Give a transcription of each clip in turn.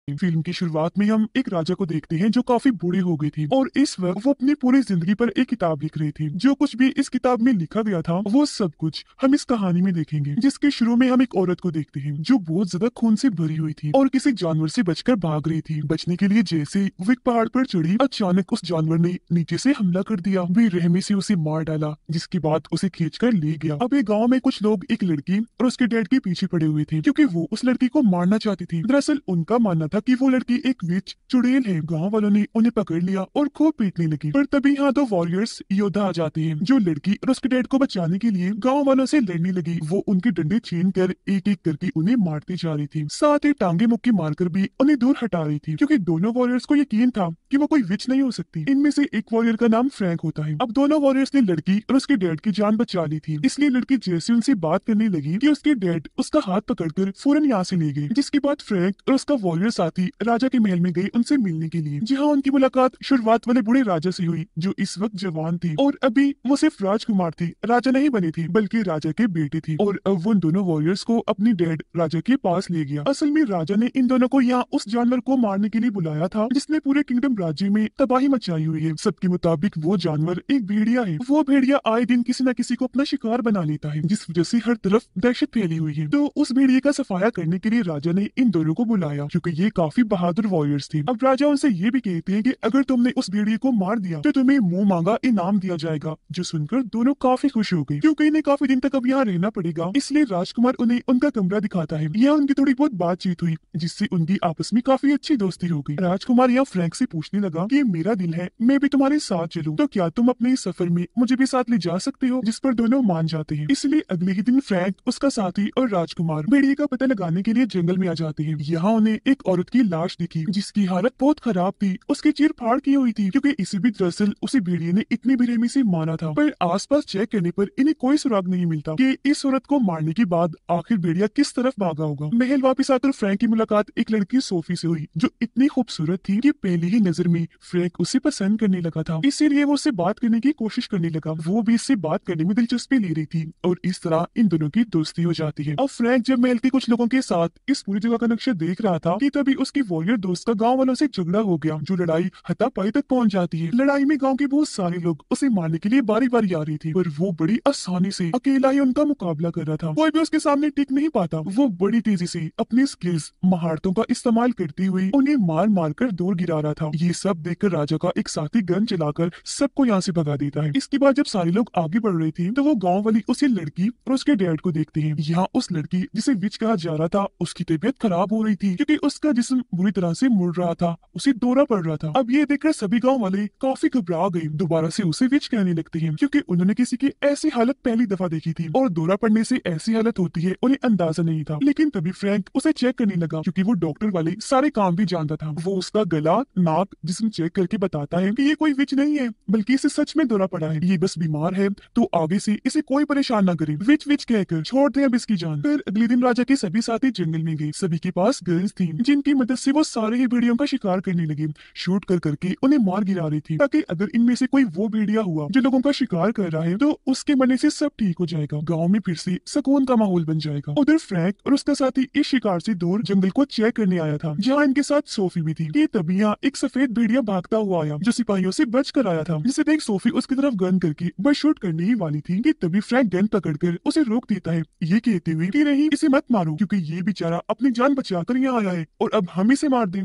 Film की शुरुआत में हम एक राजा को देखते हैं जो काफी बूढ़े हो गए थे और इस वक्त वो अपनी पूरी जिंदगी पर एक किताब लिख रहे थे। जो कुछ भी इस किताब में लिखा गया था वो सब कुछ हम इस कहानी में देखेंगे, जिसके शुरू में हम एक औरत को देखते हैं जो बहुत ज्यादा खून से भरी हुई थी और किसी जानवर से बचकर भाग रही थी। बचने के लिए जैसे वो एक पहाड़ पर चढ़ी, अचानक उस जानवर ने नीचे से हमला कर दिया, बेरहमी से उसे मार डाला, जिसके बाद उसे खींच कर ले गया। अब एक गाँव में कुछ लोग एक लड़की और उसके डैड के पीछे पड़े हुए थे क्योंकि वो उस लड़की को मारना चाहती थी। दरअसल उनका मानना था कि वो लड़की एक विच चुड़ैल है। गांव वालों ने उन्हें पकड़ लिया और खूब पीटने लगी, पर तभी यहाँ दो वॉरियर्स योद्धा आ जाते हैं जो लड़की और उसके डैड को बचाने के लिए गांव वालों से लड़ने लगी। वो उनके डंडे छीन कर एक एक करके उन्हें मारती जा रही थी, साथ ही टांगे मुक्की मारकर भी उन्हें दूर हटा रही थी, क्योंकि दोनों वॉरियर्स को यकीन था कि वो कोई विच नहीं हो सकती। इनमें से एक वॉरियर का नाम फ्रैंक होता है। अब दोनों वॉरियर्स ने लड़की और उसके डैड की जान बचा ली थी, इसलिए लड़की जैसे उनसे बात करने लगी कि उसके डैड उसका हाथ पकड़कर फौरन यहाँ से ले गए। जिसके बाद फ्रैंक और उसका वॉरियर साथी राजा के महल में गए उनसे मिलने के लिए, जहाँ उनकी मुलाकात शुरुआत वाले बूढ़े राजा से हुई जो इस वक्त जवान थे और अभी वो सिर्फ राजकुमार थे, राजा नहीं बने थे बल्कि राजा के बेटे थे। और अब वो दोनों वॉरियर्स को अपनी डैड राजा के पास ले गया। असल में राजा ने इन दोनों को यहाँ उस जानवर को मारने के लिए बुलाया था जिसने पूरे किंगडम राज्य में तबाही मचाई हुई है। सबके मुताबिक वो जानवर एक भेड़िया है। वो भेड़िया आए दिन किसी न किसी को अपना शिकार बना लेता है, जिस वजह से हर तरफ दहशत फैली हुई है। तो उस भेड़िए का सफाया करने के लिए राजा ने इन दोनों को बुलाया क्योंकि ये काफी बहादुर वॉरियर्स थे। अब राजा उनसे ये भी कहते हैं कि अगर तुमने उस भेड़िए को मार दिया तो तुम्हें मुंह मांगा इनाम दिया जाएगा। जो सुनकर दोनों काफी खुश हो गए क्योंकि इन्हें काफी दिन तक अब यहाँ रहना पड़ेगा, इसलिए राजकुमार उन्हें उनका कमरा दिखाता है। यहाँ उनकी थोड़ी बहुत बातचीत हुई जिससे उनकी आपस में काफी अच्छी दोस्ती हो गई। राजकुमार यहाँ फ्रैंक से पूछने लगा कि मेरा दिल है मैं भी तुम्हारे साथ चलूं, तो क्या तुम अपने इस सफर में मुझे भी साथ ले जा सकते हो? जिस पर दोनों मान जाते हैं। इसलिए अगले ही दिन फ्रैंक, उसका साथी और राजकुमार भेड़िए का पता लगाने के लिए जंगल में आ जाते हैं। यहाँ उन्हें एक औरत की लाश दिखी जिसकी हालत बहुत खराब थी, उसकी चीर फाड़ की हुई थी क्योंकि इसे भी दरअसल उसी भेड़िए ने इतनी बेरहमी से मारा था। पर आसपास चेक करने पर इन्हें कोई सुराग नहीं मिलता कि इस औरत को मारने के बाद आखिर भेड़िया किस तरफ भागा होगा। महल वापस आकर फ्रैंक की मुलाकात एक लड़की सोफी से हुई जो इतनी खूबसूरत थी कि पहली ही नजर में फ्रैंक उसे पसंद करने लगा था, इसीलिए वो उससे बात करने की कोशिश करने लगा। वो भी इससे बात करने में दिलचस्पी ले रही थी और इस तरह इन दोनों की दोस्ती हो जाती है। अब फ्रैंक जब महल के कुछ लोगों के साथ इस पूरी जगह का नक्शा देख रहा था कि तभी उसकी वॉरियर दोस्त का गांव वालों से झगड़ा हो गया, जो लड़ाई हाथापाई तक पहुंच जाती है। लड़ाई में गांव के बहुत सारे लोग उसे मारने के लिए बारी बारी आ रही थी, पर वो बड़ी आसानी से अकेला ही उनका मुकाबला कर रहा था। कोई भी उसके सामने टिक नहीं पाता। वो बड़ी तेजी से अपनी स्किल्स, महारतों का इस्तेमाल करते हुए उन्हें मार मार कर दूर गिरा रहा था। ये सब देखकर राजा का एक साथी गन चलाकर सबको यहाँ से भगा देता है। इसके बाद जब सारे लोग आगे बढ़ रहे थे तो वो गाँव वाली उसी लड़की और उसके डैड को देखते हैं। यहाँ उस लड़की जिसे विच कहा जा रहा था उसकी तबीयत खराब हो रही थी क्योंकि उसका जिस्म बुरी तरह से मुड़ रहा था, उसे दौरा पड़ रहा था। अब ये देखकर सभी गांव वाले काफी घबरा गए, दोबारा से उसे विच कहने लगते हैं क्योंकि उन्होंने किसी की ऐसी हालत पहली दफा देखी थी और दौरा पड़ने से ऐसी हालत होती है उन्हें अंदाजा नहीं था। लेकिन तभी फ्रैंक उसे चेक करने लगा क्योंकि वो डॉक्टर वाले सारे काम भी जानता था। वो उसका गला, नाक, जिस्म चेक करके बताता है कि ये कोई विच नहीं है बल्कि इसे सच में दौरा पड़ा है। ये बस बीमार है तो आगे से इसे कोई परेशान ना करे। विच विच कहकर छोड़ दे अब इसकी जान। फिर अगले दिन राजा के सभी साथी जंगल में गए। सभी के पास गन्स थी जिनकी मदद से वो सारे ही भेड़ियों का शिकार करने लगे। शूट कर करके उन्हें मार गिरा रही थी ताकि अगर इनमें से कोई वो भेड़िया हुआ जो लोगों का शिकार कर रहा है तो उसके मरने से सब ठीक हो जाएगा, गाँव में फिर से सुकून का माहौल बन जाएगा। उधर फ्रैंक और उसका साथी इस शिकार से दूर जंगल को चेक करने आया था जहाँ इनके साथ सोफी भी थी। कि तभी यहाँ एक सफेद भेड़िया भागता हुआ आया जो सिपाहियों से बच कर आया था, जिसे देख सोफी उसकी तरफ गन करके बस शूट करने ही वाली थी कि तभी फ्रैंक गन पकड़कर उसे रोक देता है, ये कहते हुए कि नहीं इसे मत मारो क्योंकि ये बेचारा अपनी जान बचाकर यहाँ आया है और अब हम इसे मार दें।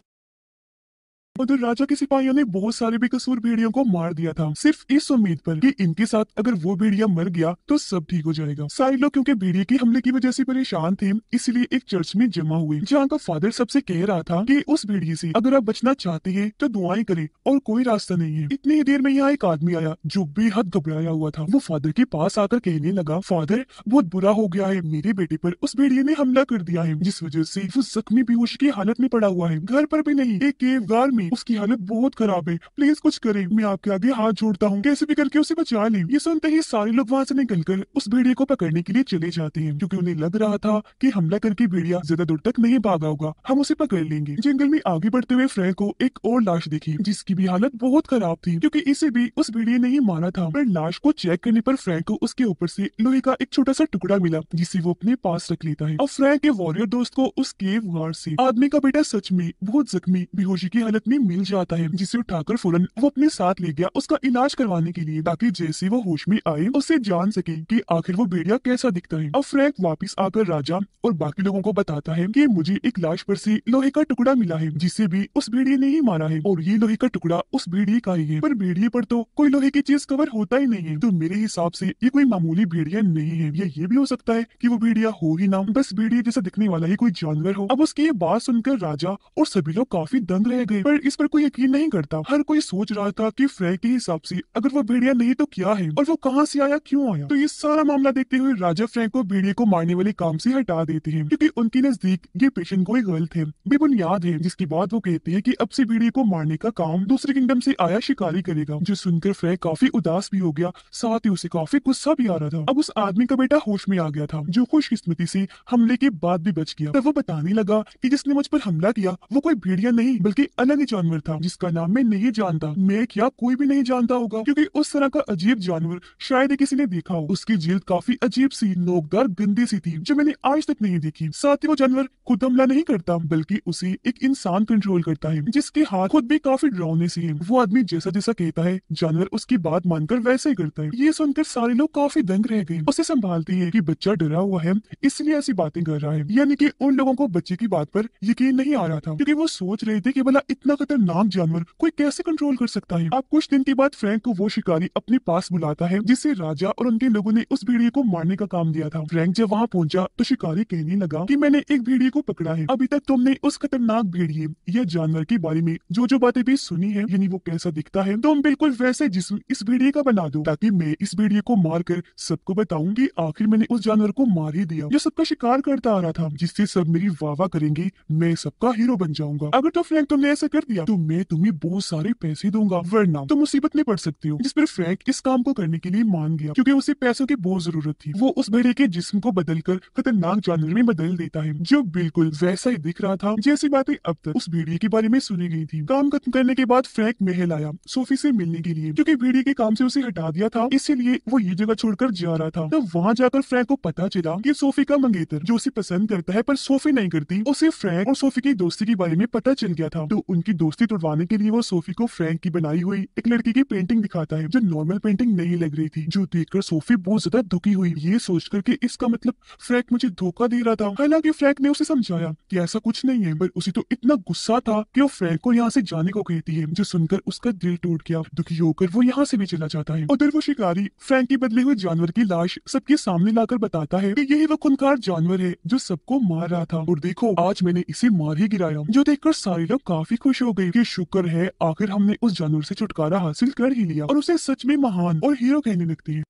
उधर राजा के सिपाहियों ने बहुत सारे बेकसूर भेड़ियों को मार दिया था सिर्फ इस उम्मीद पर कि इनके साथ अगर वो भेड़िया मर गया तो सब ठीक हो जाएगा। सारे लोग क्योंकि भेड़िए के हमले की वजह से परेशान थे इसलिए एक चर्च में जमा हुए जहाँ का फादर सबसे कह रहा था कि उस भेड़िए से अगर आप बचना चाहते हैं तो दुआएं करें और कोई रास्ता नहीं है। इतनी ही देर में यहाँ एक आदमी आया जो बेहद घबराया हुआ था। वो फादर के पास आकर कहने लगा, फादर बहुत बुरा हो गया है, मेरे बेटे पर उस भेड़िए ने हमला कर दिया है जिस वजह से वो जख्मी बेहोश की हालत में पड़ा हुआ है। घर पर भी नहीं, एक केव गार में हैं, उसकी हालत बहुत खराब है, प्लीज कुछ करें, मैं आपके आगे हाथ जोड़ता हूँ, कैसे भी करके उसे बचा लें। ये सुनते ही सारे लोग वहाँ से निकलकर उस भेड़िए को पकड़ने के लिए चले जाते हैं, क्योंकि उन्हें लग रहा था कि हमला करके भेड़िया ज्यादा दूर तक नहीं भागा होगा, हम उसे पकड़ लेंगे। जंगल में आगे बढ़ते हुए फ्रैंक को एक और लाश दिखी, जिसकी भी हालत बहुत खराब थी, क्योंकि इसे भी उस भेड़िए ने ही मारा था। पर लाश को चेक करने पर फ्रैंक को उसके ऊपर से लोहे का एक छोटा सा टुकड़ा मिला, जिसे वो अपने पास रख लेता है। अब फ्रैंक के वॉरियर दोस्त को उस केव गार्ड से आदमी का बेटा सच में बहुत जख्मी बेहोशी की हालत में मिल जाता है, जिसे उठाकर फौरन वो अपने साथ ले गया उसका इलाज करवाने के लिए, ताकि जैसे वो होश में आए उससे जान सके कि आखिर वो भेड़िया कैसा दिखता है। अब फ्रैंक वापस आकर राजा और बाकी लोगों को बताता है कि मुझे एक लाश पर से लोहे का टुकड़ा मिला है, जिसे भी उस भेड़िए ने ही मारा है, और ये लोहे का टुकड़ा उस भेड़िए का ही है। पर भेड़िए पर तो कोई लोहे की चीज कवर होता ही नहीं है, तो मेरे हिसाब से ये कोई मामूली भेड़िया नहीं है, या ये भी हो सकता है कि वो भेड़िया हो ही ना, बस भेड़िए जैसा दिखने वाला ही कोई जानवर हो। अब उसकी ये बात सुनकर राजा और सभी लोग काफी दंग रह गए, पर इस पर कोई यकीन नहीं करता। हर कोई सोच रहा था कि फ्रैंक के हिसाब से अगर वो भेड़िया नहीं तो क्या है, और वो कहाँ से आया, क्यों आया। तो ये सारा मामला देखते हुए राजा फ्रैंक को भेड़िए को मारने वाले काम से हटा देते हैं, क्योंकि उनके नजदीक ये पेशेंट गोई गलत है, बेबुनियाद है। जिसके बाद वो कहते हैं कि अब से भेड़िए को मारने का काम दूसरे किंगडम से आया शिकारी करेगा। जो सुनकर फ्रैंक काफी उदास भी हो गया, साथ ही उसे काफी गुस्सा भी आ रहा था। अब उस आदमी का बेटा होश में आ गया था, जो खुशकिस्मती से हमले के बाद भी बच गया। तब वो बताने लगा कि जिसने मुझ पर हमला किया वो कोई भेड़िया नहीं बल्कि अलग ही जानवर था, जिसका नाम मैं नहीं जानता। मैं क्या कोई भी नहीं जानता होगा, क्योंकि उस तरह का अजीब जानवर शायद ही किसी ने देखा हो। उसकी जिल्द काफी अजीब सी नोकदार गंदी सी थी, जो मैंने आज तक नहीं देखी। साथ ही वो जानवर खुद हमला नहीं करता, बल्कि उसे एक इंसान कंट्रोल करता है, जिसके हाथ खुद भी काफी डरावने से है। वो आदमी जैसा जैसा कहता है जानवर उसकी बात मानकर वैसे ही करता है। ये सुनकर सारे लोग काफी दंग रह गए। उसे संभालती है कि बच्चा डरा हुआ है इसलिए ऐसी बातें कर रहा है, यानी कि उन लोगों को बच्चे की बात पर यकीन नहीं आ रहा था, क्योंकि वो सोच रहे थे कि भला इतना खतरनाक जानवर कोई कैसे कंट्रोल कर सकता है। अब कुछ दिन के बाद फ्रैंक को वो शिकारी अपने पास बुलाता है, जिससे राजा और उनके लोगों ने उस भेड़िए को मारने का काम दिया था। फ्रैंक जब वहाँ पहुंचा तो शिकारी कहने लगा कि मैंने एक भेड़िए को पकड़ा है, अभी तक तुमने उस खतरनाक भेड़िए या जानवर के बारे में जो जो बातें भी सुनी है, यानी वो कैसा दिखता है, तुम बिल्कुल वैसे जिस्म इस भेड़िए का बना दो, ताकि मैं इस भेड़िए को मार कर सबको बताऊं कि आखिर मैंने उस जानवर को मार ही दिया जो सबका शिकार करता आ रहा था, जिससे सब मेरी वाह करेंगे, मैं सबका हीरो बन जाऊंगा। अगर तो फ्रैंक तुमने ऐसा कर दिया तो मैं तुम्हें बहुत सारे पैसे दूंगा, वरना तुम मुसीबत में पड़ सकते हो। जिस पर फ्रैंक इस काम को करने के लिए मान गया, क्योंकि उसे पैसों की बहुत जरूरत थी। वो उस भेड़िए के जिस्म को बदलकर खतरनाक जानवर में बदल देता है, जो बिल्कुल वैसा ही दिख रहा था जैसी बातें अब तक उस भेड़िए के बारे में सुनी गई थी। काम खत्म करने के बाद फ्रैंक महल आया सोफी से मिलने के लिए, क्योंकि भेड़िए के काम से उसे हटा दिया था, इसीलिए वो ये जगह छोड़कर जा रहा था। तब वहाँ जाकर फ्रैंक को पता चला कि सोफी का मंगेतर जो उसे पसंद करता है पर सोफी नहीं करती, उसे फ्रैंक और सोफी की दोस्ती के बारे में पता चल गया था। तो उनकी दोस्ती तोड़वाने के लिए वो सोफी को फ्रैंक की बनाई हुई एक लड़की की पेंटिंग दिखाता है, जो नॉर्मल पेंटिंग नहीं लग रही थी, जो देखकर सोफी बहुत ज्यादा दुखी हुई, ये सोचकर कि इसका मतलब फ्रैंक मुझे धोखा दे रहा था। हालांकि फ्रैंक ने उसे समझाया कि ऐसा कुछ नहीं है, पर उसे तो इतना गुस्सा था कि वो फ्रैंक को यहाँ से जाने को कहती है, जो सुनकर उसका दिल टूट गया। दुखी होकर वो यहाँ से भी चला जाता है। उधर वो शिकारी फ्रैंक की बदले हुए जानवर की लाश सबके सामने लाकर बताता है कि यही वो खूंखार जानवर है जो सबको मार रहा था, और देखो आज मैंने इसे मार ही गिराया। जो देखकर सारे लोग काफी खुश हो गए कि शुक्र है आखिर हमने उस जानवर से छुटकारा हासिल कर ही लिया, और उसे सच में महान और हीरो कहने लगते हैं।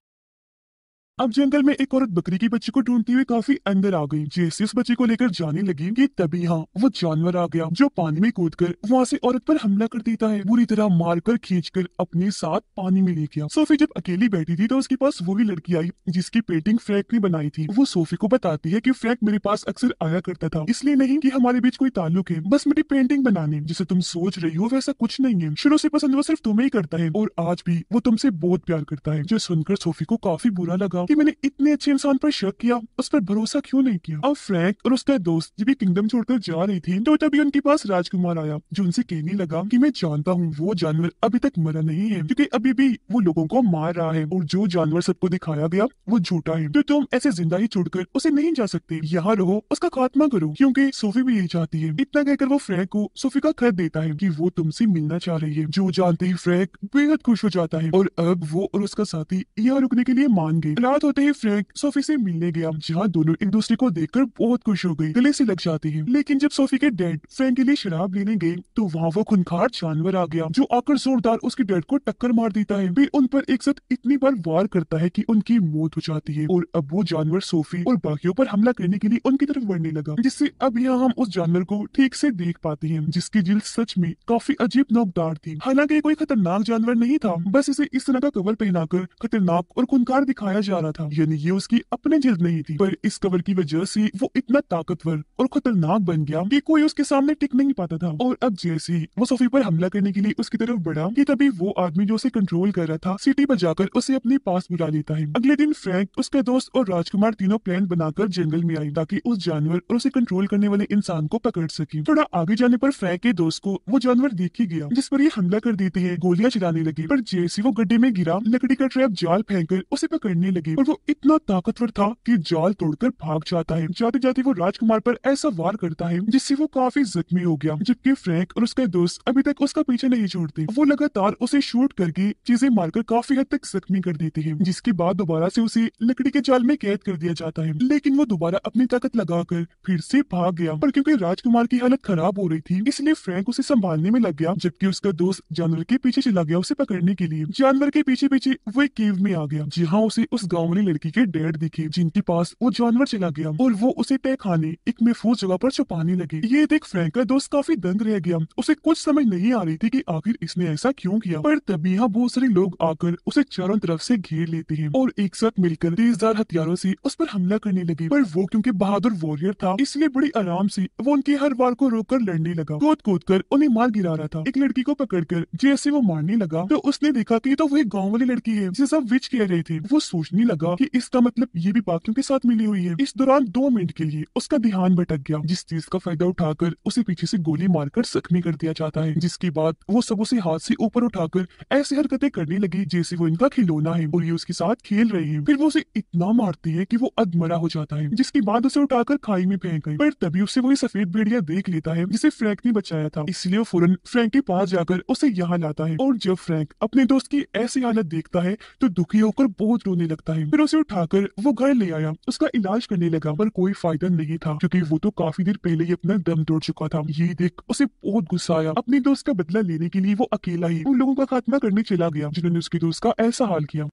अब जंगल में एक औरत बकरी के बच्चे को ढूंढती हुई काफी अंदर आ गई। जैसे उस बच्चे को लेकर जाने लगी कि तभी यहाँ वो जानवर आ गया, जो पानी में कूदकर वहाँ से औरत पर हमला कर देता है, बुरी तरह मारकर खींचकर अपने साथ पानी में ले गया। सोफी जब अकेली बैठी थी तो उसके पास वही लड़की आई जिसकी पेंटिंग फ्रैंक ने बनाई थी। वो सोफी को बताती है कि फ्रैंक मेरे पास अक्सर आया करता था, इसलिए नहीं कि हमारे बीच कोई ताल्लुक है, बस मेरी पेंटिंग बनाने। जिसे तुम सोच रही हो वैसा कुछ नहीं है, शुरू से पसंद वो सिर्फ तुम्हें ही करता है, और आज भी वो तुमसे बहुत प्यार करता है। जो सुनकर सोफी को काफी बुरा लगा कि मैंने इतने अच्छे इंसान पर शक किया, उस पर भरोसा क्यों नहीं किया। अब फ्रैंक और उसका दोस्त जब ये किंगडम छोड़कर जा रही थी तो तभी उनके पास राजकुमार आया, जो उनसे कहने लगा कि मैं जानता हूँ वो जानवर अभी तक मरा नहीं है, क्योंकि अभी भी वो लोगों को मार रहा है, और जो जानवर सबको दिखाया गया वो झूठा है, तो तुम ऐसे जिंदा ही छोड़कर उसे नहीं जा सकते, यहाँ रहो, उसका खात्मा करो, क्योंकि सोफी भी यही चाहती है। इतना कहकर वो फ्रैंक को सोफी का खत देता है कि वो तुमसे मिलना चाह रही है, जो जानते ही फ्रैंक बेहद खुश हो जाता है, और अब वो और उसका साथी यहाँ रुकने के लिए मान गए। रात होते ही फ्रैंक सोफी से मिलने गया, जहाँ दोनों एक दूसरे को देखकर बहुत खुश हो गए, गले से लग जाते हैं। लेकिन जब सोफी के डैड फ्रैंक के लिए शराब लेने गए तो वहाँ वो खूंखार जानवर आ गया, जो आकर जोरदार उसके डैड को टक्कर मार देता है। फिर उन पर एक साथ इतनी बार वार करता है कि उनकी मौत हो जाती है और अब वो जानवर सोफी और बाकियों पर हमला करने के लिए उनकी तरफ बढ़ने लगा, जिससे अब यहाँ हम उस जानवर को ठीक से देख पाते हैं, जिसकी जिल्द सच में काफी अजीब नोकदार थी। हालांकि ये कोई खतरनाक जानवर नहीं था, बस इसे इस तरह का कवर पहनाकर खतरनाक और खूंखार दिखाया जा रहा था, यानी ये उसकी अपनी जिल्द नहीं थी, पर इस कवर की वजह से वो इतना ताकतवर और खतरनाक बन गया कि कोई उसके सामने टिक नहीं पाता था। और अब जैसे ही वो सोफी पर हमला करने के लिए उसकी तरफ बढ़ा कि तभी वो आदमी जो उसे कंट्रोल कर रहा था सीटी बजाकर उसे अपने पास बुला लेता है। अगले दिन फ्रैंक, उसका दोस्त और राजकुमार तीनों प्लान बनाकर जंगल में आए ताकि उस जानवर और उसे कंट्रोल करने वाले इंसान को पकड़ सके। थोड़ा आगे जाने पर फ्रैंक के दोस्त को वो जानवर देख ही गया, जिस पर ये हमला कर देते हैं, गोलियां चलाने लगे। पर जैसे वो गड्ढे में गिरा, लकड़ी का ट्रैप जाल फेंककर उसे पकड़ने लगे और वो इतना ताकतवर था कि जाल तोड़कर भाग जाता है। जाते जाते वो राजकुमार पर ऐसा वार करता है जिससे वो काफी जख्मी हो गया, जबकि फ्रैंक और उसका दोस्त अभी तक उसका पीछे नहीं छोड़ते। वो लगातार उसे शूट करके चीजें मारकर काफी हद तक जख्मी कर देते हैं, जिसके बाद दोबारा से उसे लकड़ी के जाल में कैद कर दिया जाता है। लेकिन वो दोबारा अपनी ताकत लगाकर फिर से भाग गया, पर क्योंकि राजकुमार की हालत खराब हो रही थी इसलिए फ्रैंक उसे संभालने में लग गया, जबकि उसका दोस्त जानवर के पीछे चला गया उसे पकड़ने के लिए। जानवर के पीछे पीछे वो एक केव में आ गया, जहाँ उसे उस गाँव वाली लड़की के डैड दिखे, जिनके पास वो जानवर चला गया और वो उसे तय खाने एक महफूज जगह पर छुपाने लगे। ये देख फ्रैंक का दोस्त काफी दंग रह गया, उसे कुछ समझ नहीं आ रही थी कि आखिर इसने ऐसा क्यों किया। पर तभी यहाँ बहुत सारे लोग आकर उसे चारों तरफ से घेर लेते हैं और एक साथ मिलकर तेजदार हथियारों से उस पर हमला करने लगे। पर वो क्योंकि बहादुर वॉरियर था इसलिए बड़ी आराम से वो उनके हर वार को रोककर लड़ने लगा, कूद कूद कर उन्हें मार गिरा रहा था। एक लड़की को पकड़कर जैसे वो मारने लगा तो उसने देखा कि ये तो वही गाँव वाली लड़की है जिसे सब विच कह रहे थे। वो सोचने लगा कि इसका मतलब ये भी बाकियों के साथ मिली हुई है। इस दौरान 2 मिनट के लिए उसका ध्यान भटक गया, जिस चीज का फायदा उठाकर उसे पीछे से गोली मारकर जख्मी कर दिया जाता है, जिसके बाद वो सब उसे हाथ से ऊपर उठाकर ऐसी हरकतें करने लगी जैसे वो इनका खिलौना है और ये उसके साथ खेल रहे हैं। फिर वो उसे इतना मारती है कि वो अधमरा हो जाता है, जिसके बाद उसे उठाकर खाई में फेंक गई। पर तभी उसे वही सफेद भेड़िया देख लेता है जिसे फ्रैंक ने बचाया था, इसलिए वो फौरन फ्रैंक के पास जाकर उसे यहाँ लाता है। और जब फ्रैंक अपने दोस्त की ऐसी हालत देखता है तो दुखी होकर बहुत रोने लगता है। फिर उसे उठाकर वो घर ले आया, उसका इलाज करने लगा, पर कोई फायदा नहीं था क्योंकि वो तो काफी देर पहले ही अपना दम तोड़ चुका था। ये देख उसे बहुत गुस्सा आया। अपने दोस्त का बदला लेने के लिए वो अकेला ही उन लोगों का खात्मा करने चला गया जिन्होंने उसके दोस्त का ऐसा हाल किया।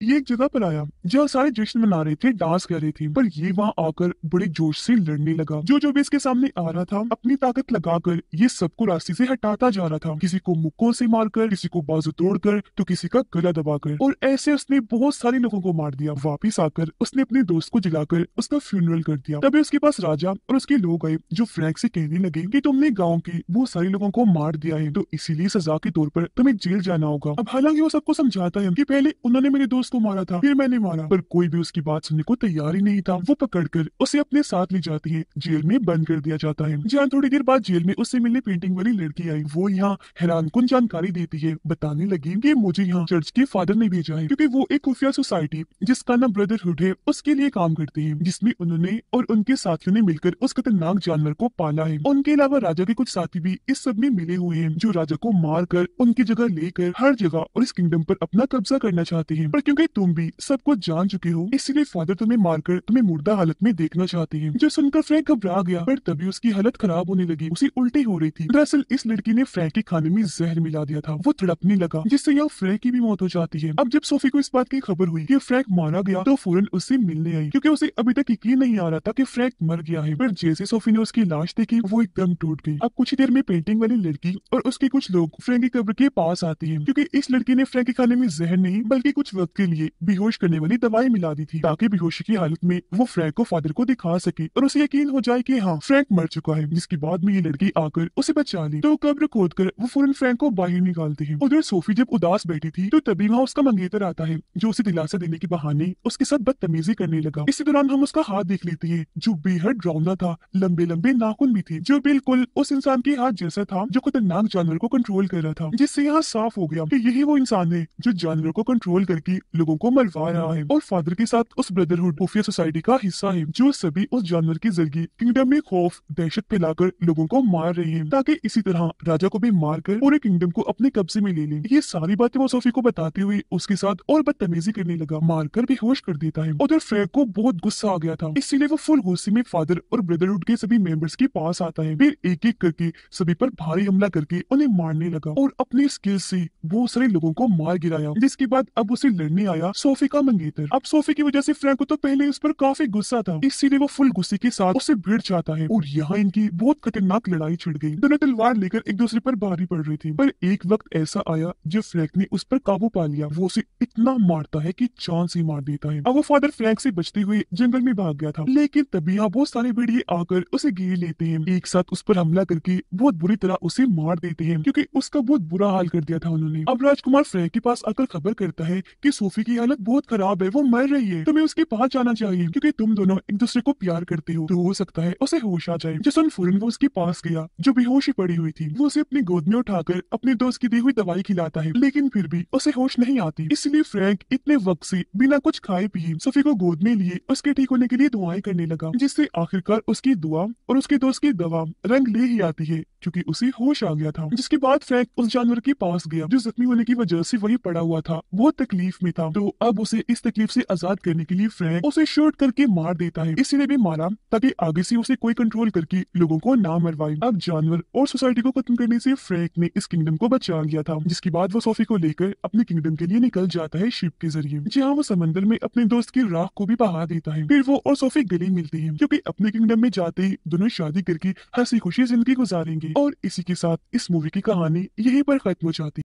ये एक जगह पर आया जहाँ सारे जश्न मना रहे थे, डांस कर रहे थे, पर ये वहाँ आकर बड़े जोश से लड़ने लगा। जो भी इसके सामने आ रहा था अपनी ताकत लगाकर ये सबको रास्ते से हटाता जा रहा था, किसी को मुक्कों से मारकर, किसी को बाजू तोड़कर, तो किसी का गला दबाकर, और ऐसे उसने बहुत सारे लोगों को मार दिया। वापिस आकर उसने अपने दोस्त को जलाकर उसका फ्यूनरल कर दिया। तभी उसके पास राजा और उसके लोग आए जो फ्रैंक से कहने लगे कि तुमने गाँव के बहुत सारे लोगों को मार दिया है, तो इसीलिए सजा के तौर पर तुम्हें जेल जाना होगा। अब हालांकि वो सबको समझाता है कि पहले उन्होंने मेरे दोस्त को मारा था, फिर मैंने मारा, पर कोई भी उसकी बात सुनने को तैयार ही नहीं था। वो पकड़कर उसे अपने साथ ले जाती है, जेल में बंद कर दिया जाता है। जहाँ थोड़ी देर बाद जेल में उससे मिलने पेंटिंग वाली लड़की आई। वो यहाँ हैरानकुन जानकारी देती है, बताने लगी कि मुझे यहाँ चर्च के फादर ने भेजा है क्योंकि वो एक खुफिया सोसाइटी जिसका नाम ब्रदरहुड है उसके लिए काम करते हैं, जिसमें उन्होंने और उनके साथियों ने मिलकर उस खतरनाक जानवर को पाला है। उनके अलावा राजा के कुछ साथी भी इस सब में मिले हुए हैं जो राजा को मार कर उनकी जगह लेकर हर जगह और इस किंगडम पर अपना कब्जा करना चाहते हैं। पर क्योंकि तुम भी सब कुछ जान चुके हो इसलिए फादर तुम्हें मारकर तुम्हें मुर्दा हालत में देखना चाहते हैं। जो सुनकर फ्रैंक घबरा गया, पर तभी उसकी हालत खराब होने लगी, उसे उल्टी हो रही थी। दरअसल इस लड़की ने फ्रैंक के खाने में जहर मिला दिया था। वो तड़पने लगा जिससे यहाँ फ्रैंक की भी मौत हो जाती है। अब जब सोफी को इस बात की खबर हुई कि फ्रैंक मारा गया तो फौरन उससे मिलने आई क्योंकि उसे अभी तक यकीन नहीं आ रहा था कि फ्रैंक मर गया है। पर जैसे सोफी ने उसकी लाश देखी वो एकदम टूट गई। अब कुछ देर में पेंटिंग वाली लड़की और उसके कुछ लोग फ्रैंक की कब्र के पास आते हैं क्योंकि इस लड़की ने फ्रैंक के खाने में जहर नहीं बल्कि कुछ वक्त के लिए बेहोश करने वाली दवाई मिला दी थी ताकि बेहोशी की हालत में वो फ्रैंक को फादर को दिखा सके और उसे यकीन हो जाए कि हाँ फ्रैंक मर चुका है। जिसके बाद में ये लड़की आकर उसे बचा ली तो कब्र खोद कर वो फौरन फ्रैंक को बाहर निकालते हैं। उधर सोफी जब उदास बैठी थी तो तभी वहाँ उसका मंगेतर आता है जो उसे दिलासा देने के बहाने उसके साथ बदतमीजी करने लगा। इसी दौरान हम उसका हाथ देख लेते हैं जो बेहद डरावना था, लंबे लंबे नाखून भी थे जो बिल्कुल उस इंसान के हाथ जैसा था जो खतरनाक जानवर को कंट्रोल कर रहा था। जिससे यहाँ साफ हो गया कि यही वो इंसान है जो जानवर को कंट्रोल करके लोगों को मरवा रहा है और फादर के साथ उस ब्रदरहुड खुफिया सोसाइटी का हिस्सा है जो सभी उस जानवर के जरिए किंगडम में खौफ दहशत फैलाकर लोगों को मार रही है ताकि इसी तरह राजा को भी मारकर पूरे किंगडम को अपने कब्जे में ले ले। ये सारी बातें वो सोफी को बताते हुए उसके साथ और बदतमीजी करने लगा, मारकर बेहोश कर देता है। उधर फ्रैंक को बहुत गुस्सा आ गया था, इसीलिए वो फुल गुस्से में फादर और ब्रदरहुड के सभी मेंबर्स के पास आता है। फिर एक एक करके सभी पर भारी हमला करके उन्हें मारने लगा और अपनी स्किल से बहुत सारे लोगों को मार गिराया। जिसके बाद अब उसे लड़ने आया सोफी का मंगेतर। अब सोफी की वजह से फ्रैंक को तो पहले उस पर काफी गुस्सा था, इसीलिए वो फुल गुस्से के साथ उससे भिड़ जाता है और यहाँ इनकी बहुत खतरनाक लड़ाई छिड़ गई। दोनों तलवार लेकर एक दूसरे पर भारी पड़ रही थी, पर एक वक्त ऐसा आया जब फ्रैंक ने उस पर काबू पा लिया। वो उसे इतना मारता है कि जान से मार देता है। अब वो फादर फ्रैंक से बचते हुए जंगल में भाग गया था, लेकिन तभी यहाँ बहुत सारे भेड़िए आकर उसे घेर लेते हैं, एक साथ उस पर हमला करके बहुत बुरी तरह उसे मार देते हैं क्योंकि उसका बहुत बुरा हाल कर दिया था उन्होंने। अब राजकुमार फ्रैंक के पास आकर खबर करता है कि सोफी की हालत बहुत खराब है, वो मर रही है, तुम्हें उसके पास जाना चाहिए क्योंकि तुम दोनों एक दूसरे को प्यार करते हो, तो हो सकता है उसे होश आ जाए। जसन फौरन वो उसके पास गया जो बेहोश ही पड़ी हुई थी। वो उसे अपनी गोद में उठाकर अपने दोस्त की दी हुई दवाई खिलाता है, लेकिन फिर भी उसे होश नहीं आती। इसलिए फ्रैंक इतने वक्त से बिना कुछ खाए पिए सोफी को गोद में लिए उसके ठीक होने के लिए दुआएं करने लगा, जिससे आखिरकार उसकी दुआ और उसके दोस्त की दवा रंग ले ही आती है क्योंकि उसे होश आ गया था। जिसके बाद फ्रैंक उस जानवर के पास गया जो जख्मी होने की वजह से वही पड़ा हुआ था, बहुत तकलीफ में था। तो अब उसे इस तकलीफ से आजाद करने के लिए फ्रैंक उसे शूट करके मार देता है। इसीलिए भी मारा ताकि आगे से उसे कोई कंट्रोल करके लोगों को ना मरवाए। अब जानवर और सोसाइटी को खत्म करने से फ्रैंक ने इस किंगडम को बचा लिया था। जिसके बाद वो सोफी को लेकर अपने किंगडम के लिए निकल जाता है शिप के जरिए, जहाँ वो समंदर में अपने दोस्त की राख को भी बहा देता है। फिर वो और सोफी गले मिलती है क्योंकि अपने किंगडम में जाते ही दोनों शादी करके हंसी खुशी जिंदगी गुजारेंगे। और इसी के साथ इस मूवी की कहानी यहीं पर खत्म हो जाती है।